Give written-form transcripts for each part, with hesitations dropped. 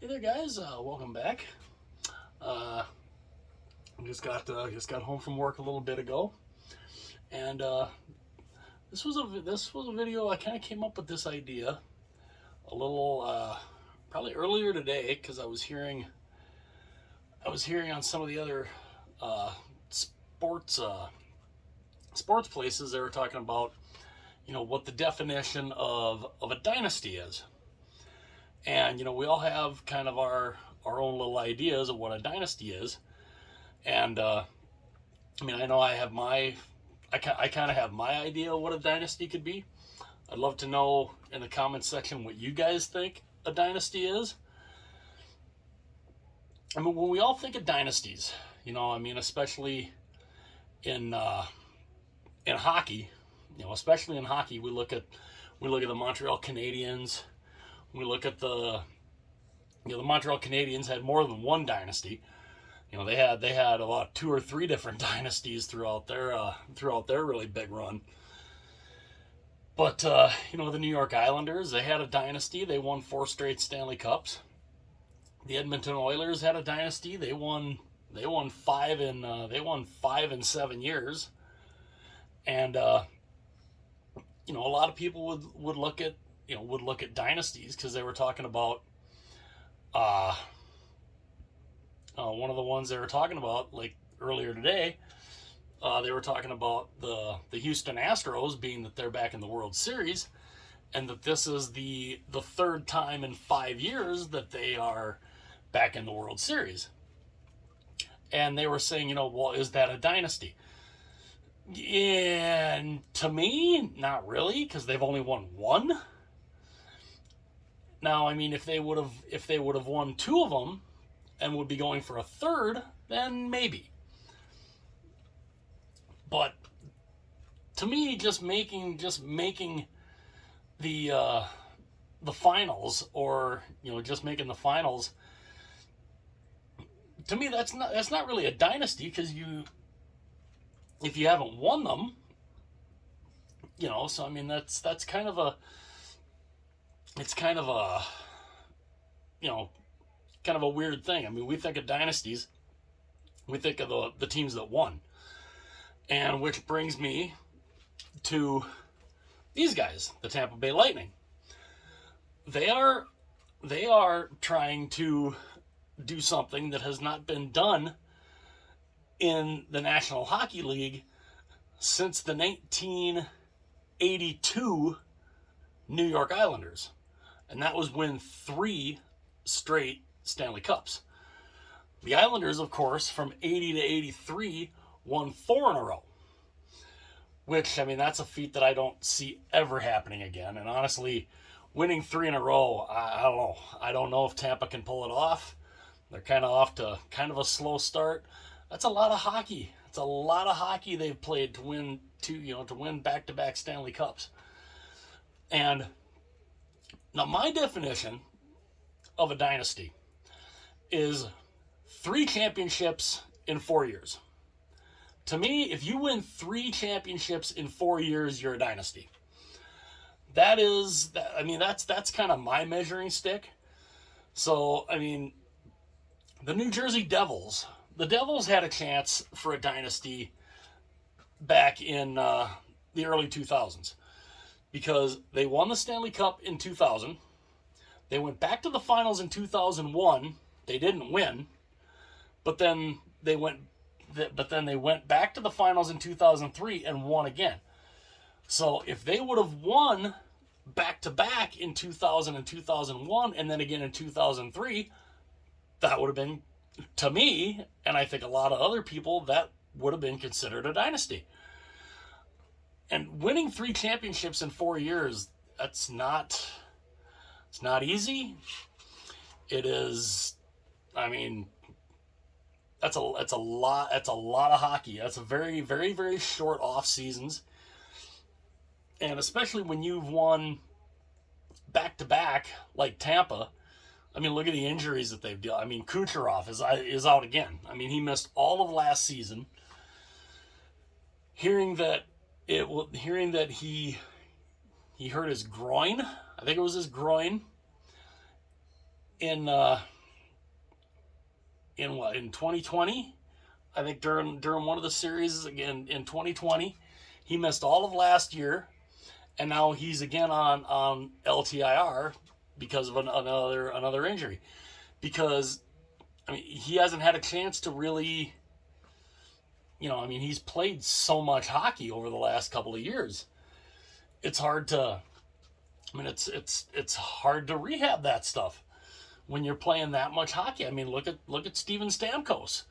Hey there, guys. Welcome back. Uh, just got home from work a little bit ago, and this was a video. I kind of came up with this idea a little probably earlier today because I was hearing on some of the other uh, sports sports places they were talking about what the definition of a dynasty is, and we all have kind of our own little ideas of what a dynasty is. And I know I kind of have my idea of what a dynasty could be. I'd love to know in the comments section what you guys think a dynasty is. I mean, when we all think of dynasties, especially in in hockey, especially in hockey, we look at the Montreal Canadiens. We look at the Montreal Canadiens had more than one dynasty. They had about two or three different dynasties throughout their really big run. But the New York Islanders, they had a dynasty. They won four straight Stanley Cups. The Edmonton Oilers had a dynasty. They won 5 in 7 years. And a lot of people would look at dynasties because they were talking about uh, one of the ones they were talking about like earlier today. They were talking about the Houston Astros, being that they're back in the World Series, and that this is the third time in 5 years that they are back in the World Series. And they were saying, well, is that a dynasty? And to me, not really, because they've only won one. Now, I mean, if they would have won two of them and would be going for a third, then maybe. But to me, just making the finals, or just making the finals, to me that's not really a dynasty, because if you haven't won them, so I mean that's kind of a it's you know kind of a weird thing. I mean, we think of dynasties, we think of the teams that won. And which brings me to these guys, the Tampa Bay Lightning. They are trying to do something that has not been done in the National Hockey League since the 1982 New York Islanders. And that was win three straight Stanley Cups. The Islanders, of course, from 80 to 83, won four in a row. Which, I mean, that's a feat that I don't see ever happening again. And honestly, winning three in a row, I don't know. I don't know if Tampa can pull it off. They're kind of off to kind of a slow start. That's a lot of hockey. It's a lot of hockey they've played to win back-to-back Stanley Cups. And now my definition of a dynasty is three championships in 4 years. To me, if you win three championships in 4 years, you're a dynasty. That's kind of my measuring stick. So, I mean, the New Jersey Devils, the Devils had a chance for a dynasty back in the early 2000s, because they won the Stanley Cup in 2000. They went back to the finals in 2001. They didn't win, but then they went back to the finals in 2003 and won again. So if they would have won back to back in 2000 and 2001 and then again in 2003, that would have been, to me, and I think a lot of other people, that would have been considered a dynasty. And winning three championships in 4 years, it's not easy. It is, I mean, that's a lot of hockey. That's a very, very, very short off seasons. And especially when you've won back to back like Tampa. I mean, look at the injuries that they've done. I mean, Kucherov is out again. I mean, he missed all of last season. Hearing that he hurt his groin. I think it was his groin. in in 2020. I think during one of the series again in 2020, he missed all of last year, and now he's again on LTIR because of another injury. Because I mean, he hasn't had a chance to really, I mean, he's played so much hockey over the last couple of years. It's hard to, I mean, it's hard to rehab that stuff when you're playing that much hockey. I mean, look at Steven Stamkos.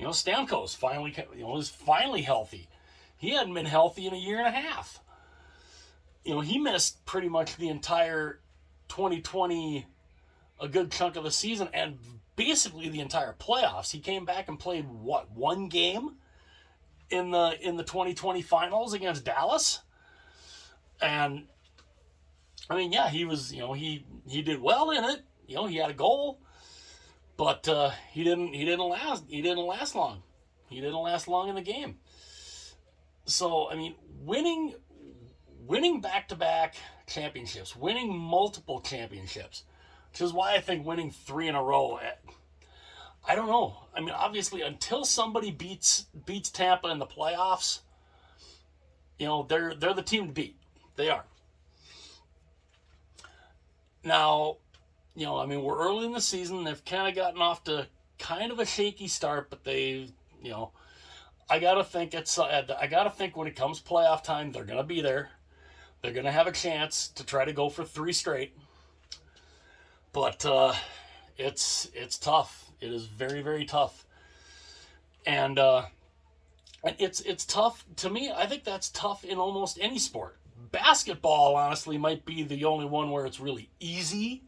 Stamkos finally, is finally healthy. He hadn't been healthy in a year and a half. He missed pretty much the entire 2020, a good chunk of the season, and basically the entire playoffs. He came back and played one game in the 2020 finals against Dallas, and I mean, yeah, he was, he did well in it. He had a goal, but he didn't last long. He didn't last long in the game. So I mean, winning back-to-back championships, winning multiple championships, which is why I think winning 3 in a row. I don't know. I mean, obviously, until somebody beats Tampa in the playoffs, they're the team to beat. They are. Now, I mean, we're early in the season. They've kind of gotten off to kind of a shaky start, but they've, I gotta think when it comes playoff time, they're gonna be there. They're gonna have a chance to try to go for 3 straight. But it's tough. It is very, very tough. And it's tough to me. I think that's tough in almost any sport. Basketball, honestly, might be the only one where it's really easy,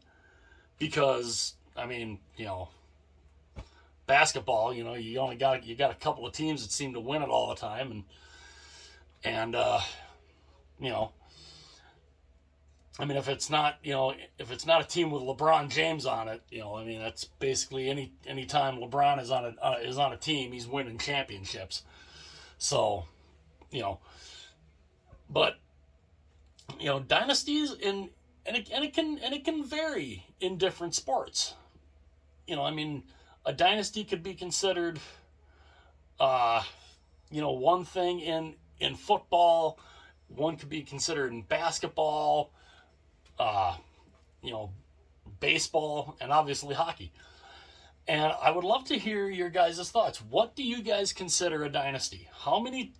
because I mean, basketball, you got a couple of teams that seem to win it all the time, and I mean, if it's not a team with LeBron James on it, I mean, that's basically any time LeBron is on a team, he's winning championships. So, but dynasties and it can vary in different sports. I mean, a dynasty could be considered, one thing in football, one could be considered in basketball, baseball, and obviously hockey. And I would love to hear your guys' thoughts. What do you guys consider a dynasty? How many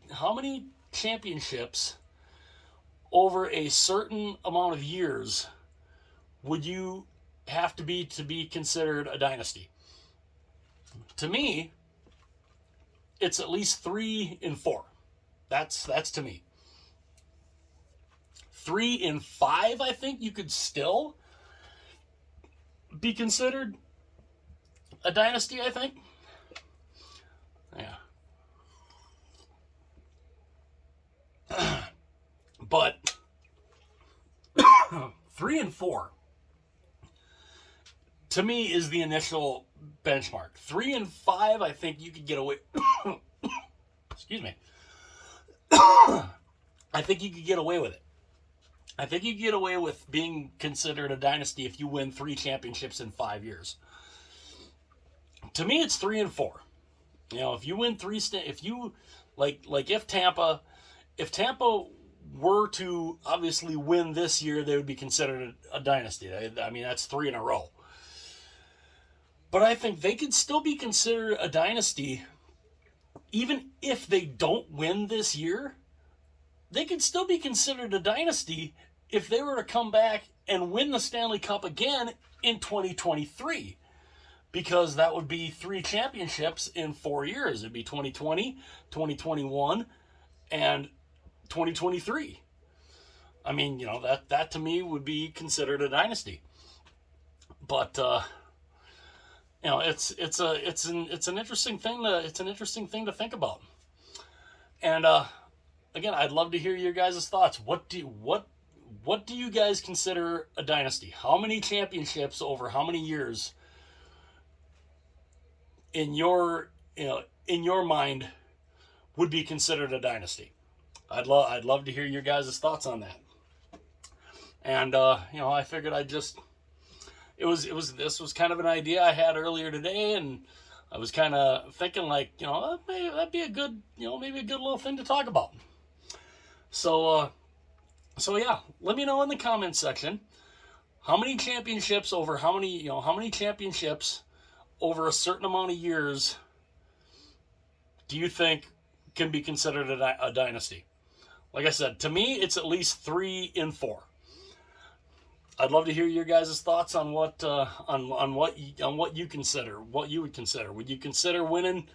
championships over a certain amount of years would you have to be considered a dynasty? To me, it's at least 3 in 4. That's to me. 3 in 5, I think you could still be considered a dynasty, I think. Yeah. But 3 and 4 to me is the initial benchmark. 3 and 5, I think you could get away. Excuse me. I think you could get away with it. I think you get away with being considered a dynasty if you win 3 championships in 5 years. To me, it's 3 and 4. If you win 3, if you if Tampa were to obviously win this year, they would be considered a dynasty. I mean, that's 3 in a row. But I think they could still be considered a dynasty even if they don't win this year. They could still be considered a dynasty if they were to come back and win the Stanley Cup again in 2023. Because that would be 3 championships in 4 years. It'd be 2020, 2021, and 2023. I mean, that to me would be considered a dynasty. But it's an interesting thing to think about. And again, I'd love to hear your guys' thoughts. What do you guys consider a dynasty? How many championships over how many years in your mind would be considered a dynasty? I'd love to hear your guys' thoughts on that. And I figured this was kind of an idea I had earlier today, and I was kind of thinking like, maybe that'd be a good, maybe a good little thing to talk about. So yeah, let me know in the comments section how many championships over how many championships over a certain amount of years do you think can be considered a dynasty? Like I said, to me, it's at least 3 in 4. I'd love to hear your guys' thoughts on what you consider, what you would consider. Would you consider winning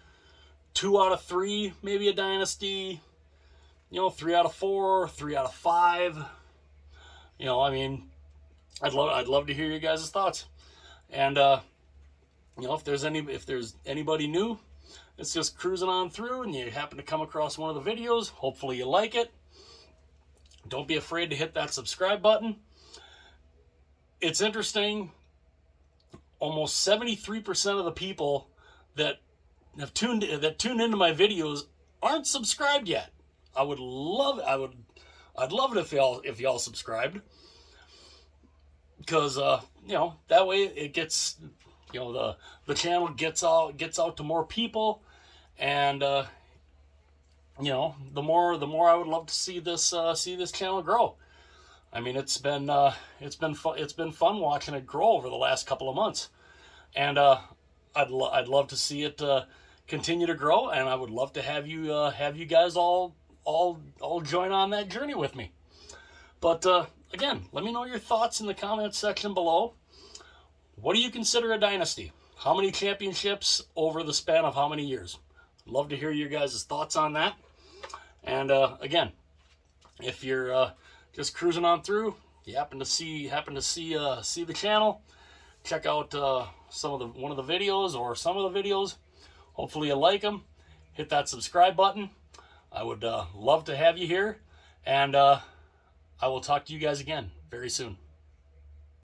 2 out of 3, maybe a dynasty? 3 out of 4, 3 out of 5. I mean, I'd love to hear your guys' thoughts. And if there's anybody new that's just cruising on through and you happen to come across one of the videos, hopefully you like it. Don't be afraid to hit that subscribe button. It's interesting. Almost 73% of the people that have tuned into my videos aren't subscribed yet. I'd love it if y'all subscribed, because that way it gets the channel gets out to more people, and the more I would love to see this channel grow. I mean, it's been fun watching it grow over the last couple of months, and I'd love to see it continue to grow, and I would love to have you guys all join on that journey with me. But again, let me know your thoughts in the comments section below. What do you consider a dynasty? How many championships over the span of how many years? Love to hear your guys' thoughts on that. And again, if you're just cruising on through, you happen to see the channel, check out one of the videos or some of the videos. Hopefully you like them. Hit that subscribe button. I would love to have you here, and I will talk to you guys again very soon.